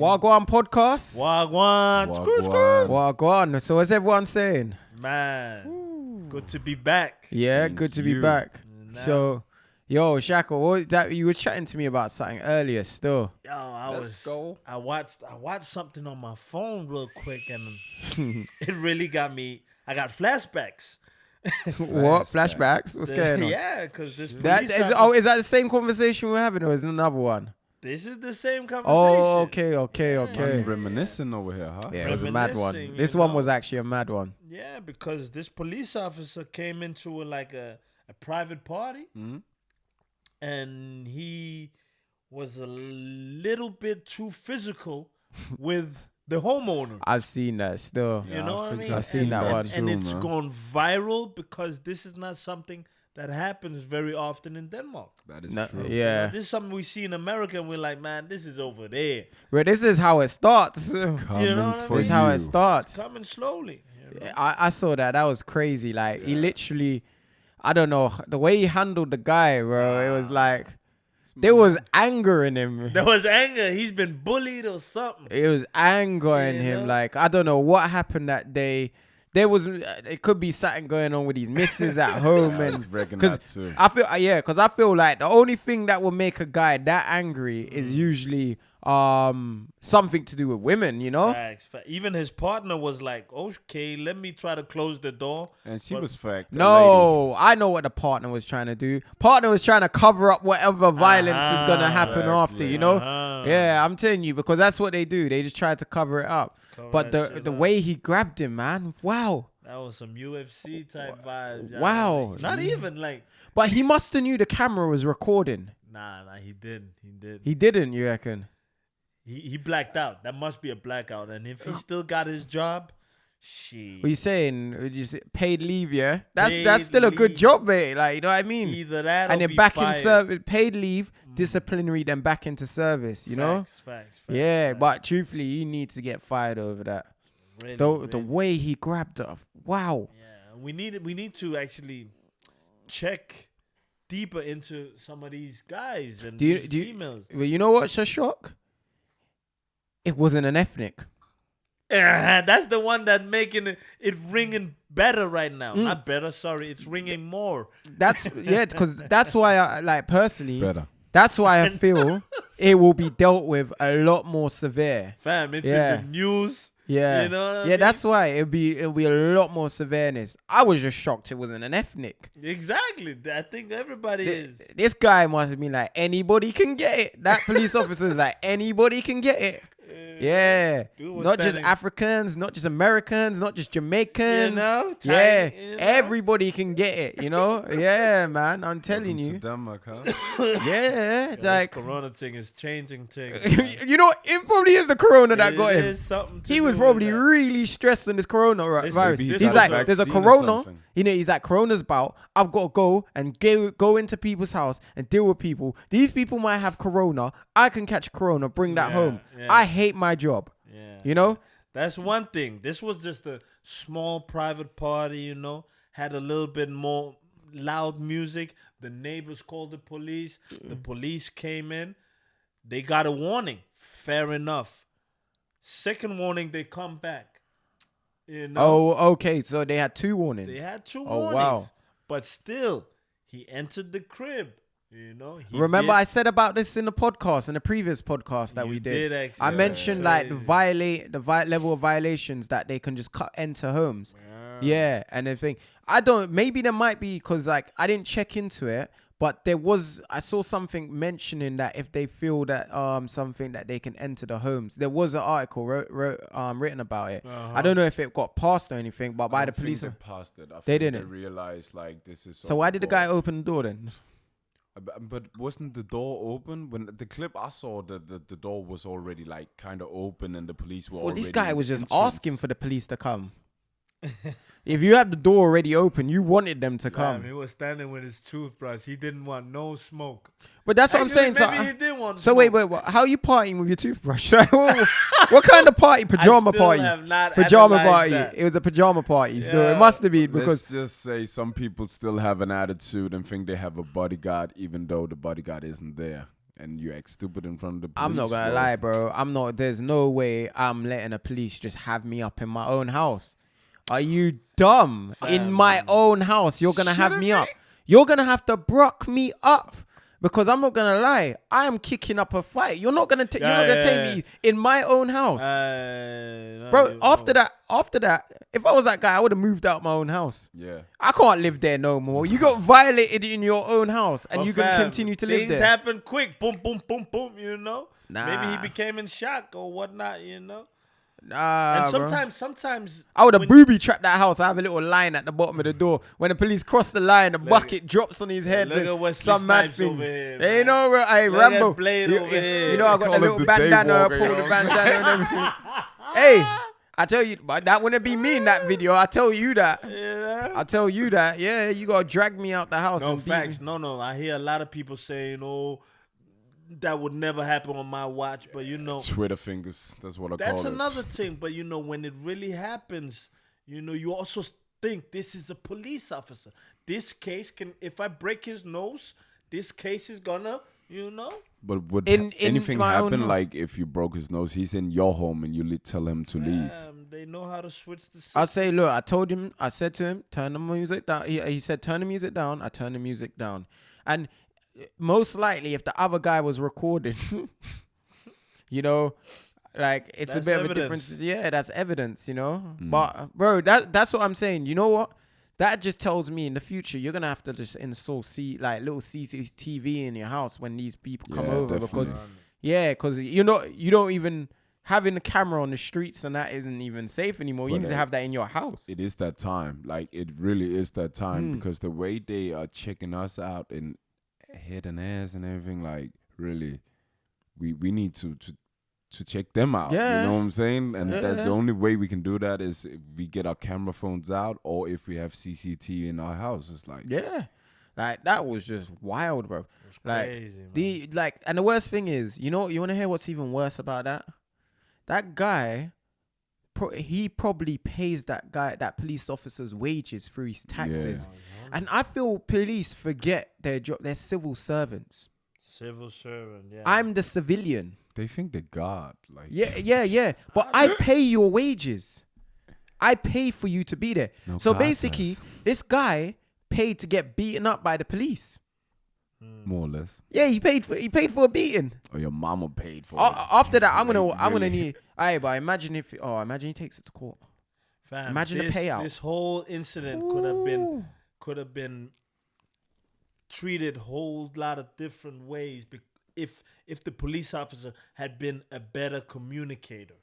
Wagwan podcast. Wagwan. Wagwan. So what's everyone saying? Man, good to be back. Yeah, good to be back. So, yo, Shaka, what that you were chatting to me about something earlier still. Yo, I watched something on my phone real quick and it really got me. I got flashbacks. What? Flashbacks? What's going on? Yeah, because this is that the same conversation we're having or is it another one? This is the same conversation. Oh, okay. I'm reminiscing over here, huh? Yeah, it was a mad one. This one was actually a mad one. Yeah, because this police officer came into a private party, and he was a little bit too physical with the homeowner. I've seen that still. You know what I mean? I've seen that one. And it's gone viral because this is not something that happens very often in Denmark. That is true. Yeah. This is something we see in America and we're like, man, this is over there. But this is how it starts. It's coming You know what I for mean? This is how it starts. It's coming slowly. You know? I saw that. That was crazy. Like, he literally, I don't know, the way he handled the guy, bro, it was like, there was anger in him. There was anger. He's been bullied or something. It was anger in him. Like, I don't know what happened that day. There was, it could be something going on with his missus at home, and because I feel like the only thing that will make a guy that angry is usually something to do with women, you know. Facts. Even his partner was like, "Okay, let me try to close the door," and she was fucked. No, I know what the partner was trying to do. Partner was trying to cover up whatever violence is gonna happen after, you know. Yeah, I'm telling you, because that's what they do. They just try to cover it up. But the way he grabbed him, man, wow. That was some UFC type vibes. Wow. Not even like. But he must have knew the camera was recording. Nah, he didn't. He didn't, you reckon? He blacked out. That must be a blackout. And if he still got his job, shit. What you saying? Paid leave, yeah? That's still a good job, mate. Like, you know what I mean? Either that and or then back fired. in service, paid leave, disciplinary, then back into service, you know? Facts. Yeah, but truthfully, you need to get fired over that. Really. The way he grabbed her, wow. Yeah, we need to actually check deeper into some of these guys and females. Well, you know what's a shock? It wasn't an ethnic. That's the one that making it ringing better right now. Not better, sorry. It's ringing more. Because that's why I like personally. Better. That's why I feel it will be dealt with a lot more severe. Fam, it's in the news. Yeah, you know what I mean? That's why it'll be a lot more severeness. I was just shocked it wasn't an ethnic. Exactly. I think everybody is. This guy must have been like, anybody can get it. That police officer is like, anybody can get it. Yeah, not just Africans, not just Americans, not just Jamaicans. You know, everybody can get it. You know, yeah, man. I'm telling you. Denmark, huh? Yeah, like Corona thing is changing things. You know, it probably is the Corona that got him. He was probably really stressed on this Corona virus. He's like, there's a Corona. You know, he's like, Corona's about. I've got to go and go into people's house and deal with people. These people might have Corona. I can catch Corona, bring that home. Yeah. I hate my job. Yeah. You know? That's one thing. This was just a small private party, you know, had a little bit more loud music. The neighbors called the police. The police came in. They got a warning. Fair enough. Second warning, they come back. You know? Oh, okay. So they had two warnings. They had two warnings. Wow. But still, he entered the crib. You know, remember I said about this in the podcast, in the previous podcast that we did. I mentioned like the level of violations that they can just enter homes. Yeah, and everything. Maybe there might be, because like I didn't check into it, but I saw something mentioning that if they feel that something that they can enter the homes. There was an article written about it. I don't know if it got passed or anything, but by the police, they passed it. They didn't. They realized like this is. So why did the guy open the door then? But wasn't the door open? When the clip I saw, the door was already like kind of open and the police were already. This guy was just asking for the police to come. If you had the door already open, you wanted them to come. He was standing with his toothbrush. He didn't want no smoke. But that's what I'm saying. Maybe he did want so smoke. wait. How are you partying with your toothbrush? What kind of party? Pajama party. Pajama party. That. It was a pajama party. So it must have been because. Let's just say some people still have an attitude and think they have a bodyguard, even though the bodyguard isn't there. and you act stupid in front of the police. I'm not gonna lie, bro. There's no way I'm letting a police just have me up in my own house. Are you dumb? In my own house, you're gonna have me up. You're gonna have to brock me up. Because I'm not gonna lie, I am kicking up a fight. You're not gonna take me in my own house, bro. After that, if I was that guy, I would have moved out my own house. Yeah, I can't live there no more. You got violated in your own house, and you're gonna continue to live there. Things happen quick, boom, boom, boom, boom. You know, nah. Maybe he became in shock or whatnot. You know. Nah, and sometimes I would have booby trapped that house. I have a little line at the bottom of the door. When the police cross the line, the bucket drops on his head. Look at Wesley some mad thing. over here, hey, you know, bro, hey, Rambo. You know, I got the little bandana, pull the bandana and everything. Hey, I tell you, but that wouldn't be me in that video. I tell you that. Yeah. I tell you that. Yeah, you gotta drag me out the house. No and facts. No. I hear a lot of people saying, "Oh, that would never happen on my watch," but you know, Twitter fingers. That's what I call it. That's another thing. But you know, when it really happens, you know, you also think this is a police officer. This case if I break his nose, this case is gonna, you know. But would anything happen? Like if you broke his nose, he's in your home and you tell him to leave. They know how to switch the system. I say, look, I said to him, turn the music down. He said, turn the music down. I turned the music down, and most likely, if the other guy was recording, you know, like it's a bit of a difference. Yeah, that's evidence, you know. But bro, that's what I'm saying. You know what? That just tells me in the future you're gonna have to just install little CCTV in your house when these people come over, because you don't even having a camera on the streets and that isn't even safe anymore. You need to have that in your house. It is that time. Like it really is that time because the way they are checking us out in head and ass and everything, like really we need to check them out. You know what I'm saying? And that's the only way we can do that is if we get our camera phones out or if we have CCTV in our house. It's like like that was just wild, bro. It's crazy, man. And the worst thing is, you know, you want to hear what's even worse about that? That guy, he probably pays that police officer's wages through his taxes. And I feel police forget their job. They're civil servants. Civil servant, yeah. I'm the civilian. They think they're God. Like Yeah. But I pay your wages. I pay for you to be there. No, so basically, this guy paid to get beaten up by the police. More or less. Yeah, he paid for a beating. Or your mama paid for it. After that, I'm gonna need. But imagine he takes it to court. Fam, imagine the payout. This whole incident could have been treated a whole lot of different ways if the police officer had been a better communicator.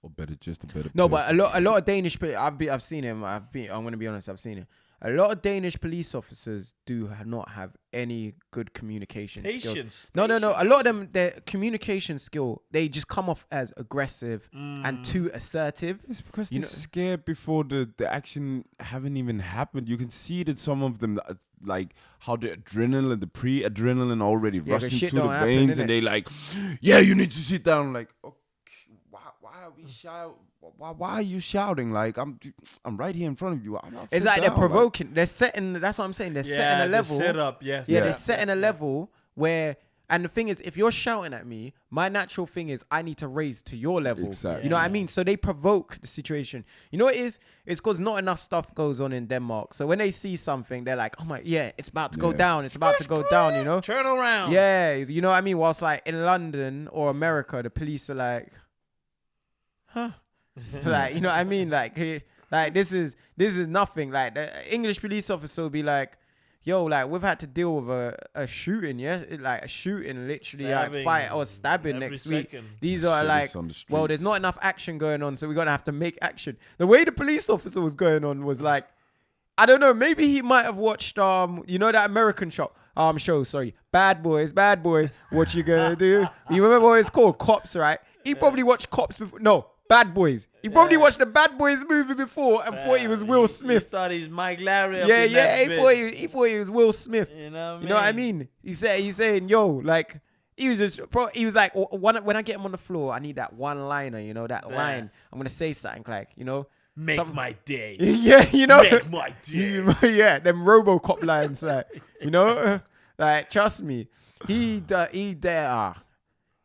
Or just a better No, person. but a lot of Danish I've seen him. I'm gonna be honest, I've seen it. A lot of Danish police officers do not have any good communication skills. No. A lot of them, their communication skill, they just come off as aggressive and too assertive. It's because they're scared before the action haven't even happened. You can see that some of them, like how the adrenaline, the pre-adrenaline already rushing through the veins, and they like, you need to sit down. Like, okay, why are we shouting? Why are you shouting? Like I'm right here in front of you. I'm not. It's like they're provoking. They're setting. That's what I'm saying. They're setting a level. Set up. They're setting a level where. And the thing is, if you're shouting at me, my natural thing is I need to raise to your level. Exactly. You know what I mean? So they provoke the situation. You know what it is? It's because not enough stuff goes on in Denmark. So when they see something, they're like, oh my, it's about to go down. It's about to go down, you know? Turn around. Yeah, you know what I mean? Whilst like in London or America, the police are like, huh? Like, you know what I mean? Like this is nothing. Like the English police officer will be like, yo, like we've had to deal with a shooting, like a shooting, literally like fight or stabbing next week. These are like, well, there's not enough action going on, so we're gonna have to make action. The way the police officer was going on was like, I don't know, maybe he might have watched you know that American show, Bad Boys, what you gonna do? You remember what it's called? Cops, right? He probably watched Cops before. No, Bad Boys. He probably watched the Bad Boys movie before and thought he was Will Smith. He thought he's Mike Larry. He thought he was Will Smith. You know what I mean? He's saying, yo, like, he was like, when I get him on the floor, I need that one liner, you know, that line. I'm gonna say something like, you know, make my day. Yeah, you know, make my day. Yeah, them RoboCop lines, like, you know. Like, trust me. He there.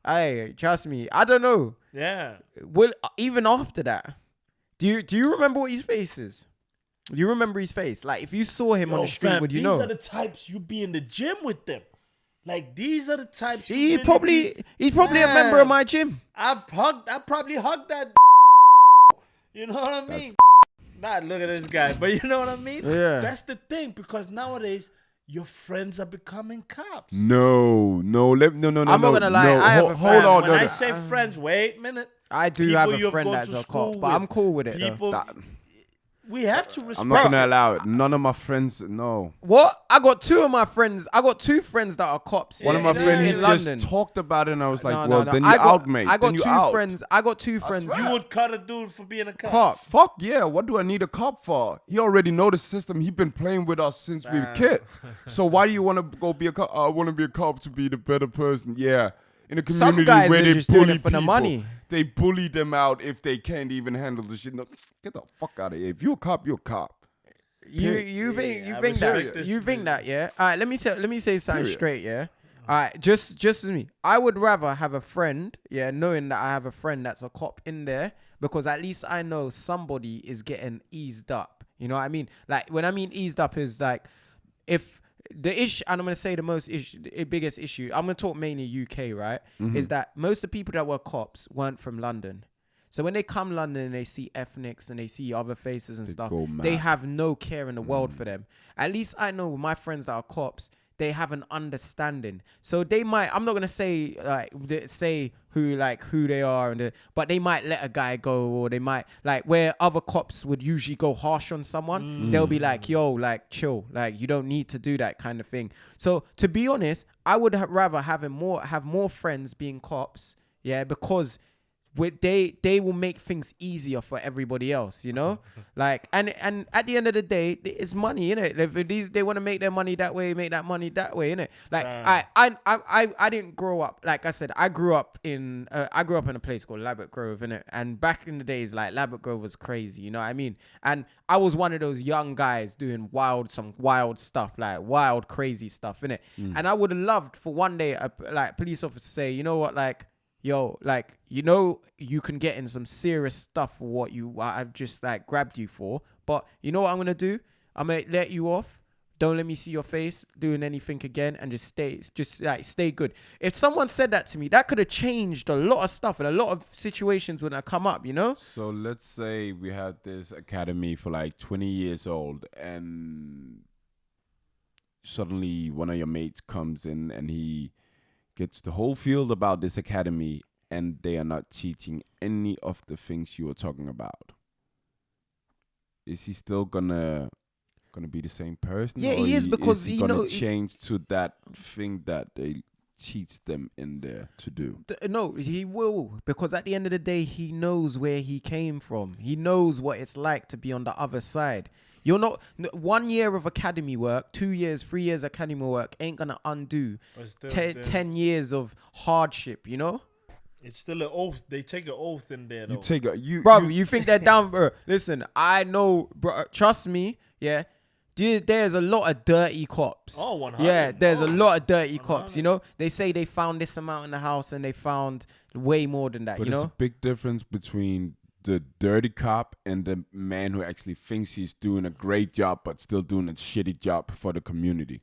Hey, trust me. I don't know. Yeah. Well, even after that, do you remember what his face is? Do you remember his face? Like, if you saw him on the street, would you know? These are the types you be in the gym with them. Like, these are the types. He's probably a member of my gym. I probably hugged that. You know what I mean? Not look at this guy, but you know what I mean? Yeah. That's the thing, because nowadays your friends are becoming cops. No. I'm not gonna lie. I have a friend. Hold on. When I say friends, wait a minute. I do have a friend that's a cop, but I'm cool with it. Though. We have to respect. I'm not gonna allow it. None of my friends, no. What? I got two friends that are cops. One of my friends, he just talked about it, and I was like, then you out, mate. I got two friends. I got two friends. You would cut a dude for being a cop. Fuck yeah. What do I need a cop for? He already know the system. He been playing with us since we were kids. So why do you want to go be a cop? I want to be a cop to be the better person. Yeah. In a community Some guys where are they just bully doing it for people, the money. They bully them out if they can't even handle the shit. No, get the fuck out of here. If you're a cop, you're a cop. You think that, yeah? All right, let me say something straight, yeah? All right, just as me. I would rather have a friend, yeah, knowing that I have a friend that's a cop in there, because at least I know somebody is getting eased up. You know what I mean? Like, when I mean eased up is like, if the issue, and I'm going to say the biggest issue, I'm going to talk mainly UK, right? Mm-hmm. Is that most of the people that were cops weren't from London. So when they come London and they see ethnics and they see other faces and stuff, they have no care in the world for them. At least I know my friends that are cops, they have an understanding. So they might, I'm not gonna say who they are, but they might let a guy go, or they might, like, where other cops would usually go harsh on someone, they'll be like, yo, like, chill, like, you don't need to do that kind of thing. So to be honest, I would rather have more friends being cops, yeah, because they will make things easier for everybody else, you know. Like, and at the end of the day, it's money, innit? If they want to make their money that way, make that money that way, innit? Like, I didn't grow up, like I said, I grew up in a place called Labatt Grove, innit? And back in the days, like, Labatt Grove was crazy, you know what I mean? And I was one of those young guys doing some wild stuff, like wild crazy stuff, innit? And I would have loved for one day a police officer to say, you know what, like, yo, like, you know, you can get in some serious stuff for what I've just, like, grabbed you for. But you know what I'm going to do? I'm going to let you off. Don't let me see your face doing anything again, and just stay good. If someone said that to me, that could have changed a lot of stuff and a lot of situations when I come up, you know? So let's say we had this academy for like 20 years old, and suddenly one of your mates comes in and he gets the whole field about this academy, and they are not teaching any of the things you were talking about. Is he still gonna be the same person? Yeah, he is, because is he gonna change to that thing that they teach them in there to do? No, he will, because at the end of the day, he knows where he came from. He knows what it's like to be on the other side. You're not 1 year of academy work, 2 years, 3 years academy work ain't gonna undo 10 years of hardship, you know? It's still an oath. They take an oath in there, though. You think they're down, bro? Listen, I know, bro. Trust me, yeah. There's a lot of dirty cops. Oh, 100. Yeah, there's a lot of dirty cops, you know? They say they found this amount in the house and they found way more than that, but you know? There's a big difference between the dirty cop and the man who actually thinks he's doing a great job but still doing a shitty job for the community.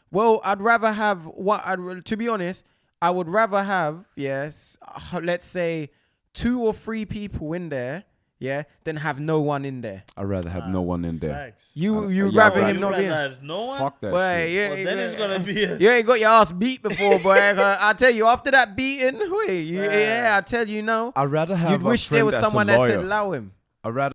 Well, I'd rather have to be honest, I would rather have, yes, let's say 2 or 3 people in there, yeah, than have no one in there. I'd rather have no one in there. Facts. You rather him not in. No one? Fuck that boy, shit. Yeah, well, then it's gonna be you ain't got your ass beat before, boy. I tell you, after that beating, I tell you now. I'd rather have you'd wish there was someone that said allow him. I'd